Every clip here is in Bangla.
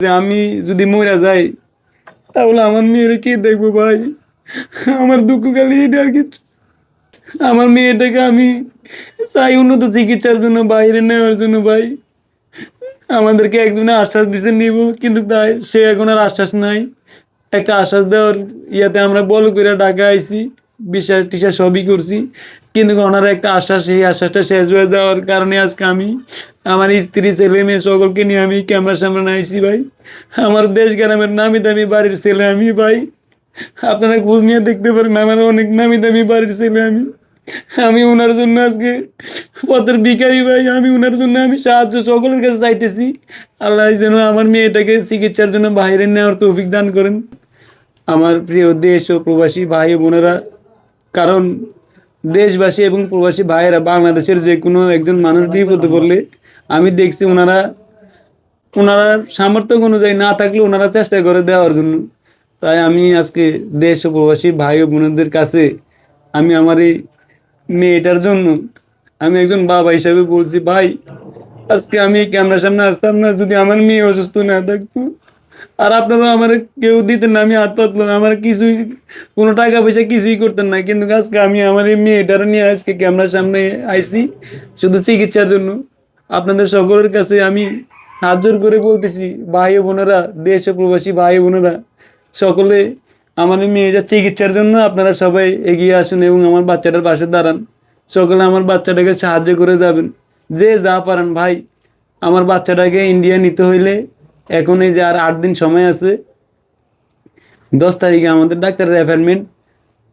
যে আমি যদি মরে যাই তাহলে আমার মেয়ের কি দেখবো ভাই? আমার দুঃখ খালি এটা আর কিছু। আমার মেয়েটাকে আমি চাই উন্নত চিকিৎসার জন্য বাইরে নেওয়ার জন্য ভাই। আমাদেরকে একজনে আশ্বাস দিছে নিব, কিন্তু তাই সে এখন আর আশ্বাস নাই। একটা আশ্বাস দেওয়ার ইয়াতে আমরা বল করে ঢাকা আইছি, বিশ্বাস টিশাস সবই করছি, কিন্তু ওনারা একটা আশ্বাস, সেই আশ্বাসটা শেষ হয়ে যাওয়ার কারণে আজকে আমি আমার স্ত্রী ছেলে মেয়ে সকলকে নিয়ে আমি ক্যামেরার সামনে আইছি ভাই। আমার দেশ গ্রামের নামি দামি বাড়ির ছেলে আমি ভাই। আপনারা খোঁজ নিয়ে দেখতে পারেন, আমার অনেক নামি দামি বাড়ির ছেলে আমি। আমি ওনার জন্য আজকে পথের ভিখারি ভাই। আমি ওনার জন্য আমি সাহায্য সকলের কাছে চাইতেছি। আল্লাহ যেন আমার মেয়েটাকে চিকিৎসার জন্য বাইরে নেওয়ার তৌফিক দান করেন। আমার প্রিয় দেশ ও প্রবাসী ভাই বোনেরা, কারণ দেশবাসী এবং প্রবাসী ভাইয়েরা বাংলাদেশের যে কোনো একজন মানুষ বিপদে পড়লে আমি দেখছি ওনারা সামর্থ্য অনুযায়ী না থাকলে ওনারা চেষ্টা করে দেওয়ার জন্য। তাই আমি আজকে দেশ ও প্রবাসী ভাই ও বোনদের কাছে আমি আমার এই মেয়েটার জন্য আমি একজন বাবা হিসাবে বলছি, ভাই আজকে আমি ক্যামেরার সামনে আসতাম না যদি আমার মেয়ে অসুস্থ না থাকতো। আর আপনারা আমার কেউ দিতেন না, আমি হাত পাতলাম, আমার কিছুই কোনো টাকা পয়সা কিছুই করতেন না, কিন্তু আজকে আমি আমার এই মেয়েটার নিয়ে আজকে ক্যামেরার সামনে আইছি শুধু চিকিৎসার জন্য। আপনাদের সকলের কাছে আমি হাত জোর করে বলতেছি, ভাই বোনেরা, দেশ ও প্রবাসী ভাই বোনেরা সকলে আমার এই মেয়েটার চিকিৎসার জন্য আপনারা সবাই এগিয়ে আসুন এবং আমার বাচ্চাটার পাশে দাঁড়ান। সকলে আমার বাচ্চাটাকে সাহায্য করে যাবেন, যে যা পারেন ভাই। আমার বাচ্চাটাকে ইন্ডিয়া নিতে হইলে এখন এই যে আর 8 দিন সময় আছে, 10 তারিখে আমাদের ডাক্তারের অ্যাপয়েন্টমেন্ট।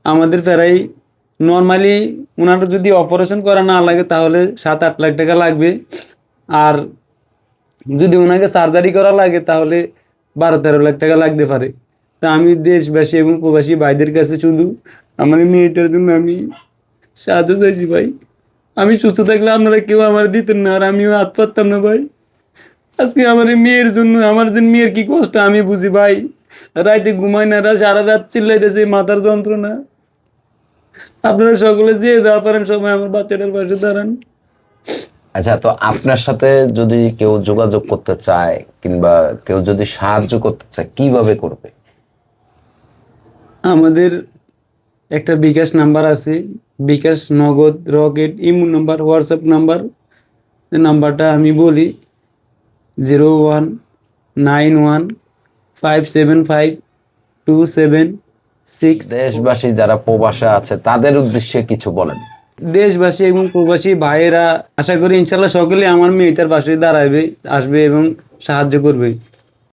আমাদের প্রায় নর্মালি ওনার যদি অপারেশন করা না লাগে তাহলে 7-8 লাখ টাকা লাগবে, আর যদি ওনাকে সার্জারি করা লাগে তাহলে 12-13 লাখ টাকা লাগতে পারে। তা আমি দেশবাসী এবং প্রবাসী ভাইদের কাছে শুধু আমার এই মেয়েটার জন্য আমি সাহায্য চাইছি ভাই। আমি সুস্থ থাকলে আপনারা কেউ আমার দিতেন না, আর আমিও হাত পাততাম না ভাই। আজকে আমার এই মেয়ের জন্য, আমার যে মেয়ের কি কষ্ট আমি বুঝি ভাই। রাইতে ঘুমায় না, সারা রাত চিল্লাইতেছে, মাথার যন্ত্রণা। আপনারা সকলে যে যা পারেন সময় আমার বাচ্চাটার পাশে দাঁড়ান। আচ্ছা, তো আপনার সাথে যদি কেউ যোগাযোগ করতে চায় কিংবা কেউ যদি সাহায্য করতে চায় কিভাবে করবে? আমাদের একটা বিকাশ নাম্বার আছে, বিকাশ, নগদ, rocket, imo number, WhatsApp number. নাম্বারটা আমি বলি 0191575276। দেশবাসী যারা প্রবাসে আছে তাদের উদ্দেশ্যে কিছু বলেন। দেশবাসী এবং প্রবাসী ভাইয়েরা আশা করি ইনশাল্লাহ সকলে আমার মেয়েটার পাশে দাঁড়াবে, আসবে এবং সাহায্য করবে।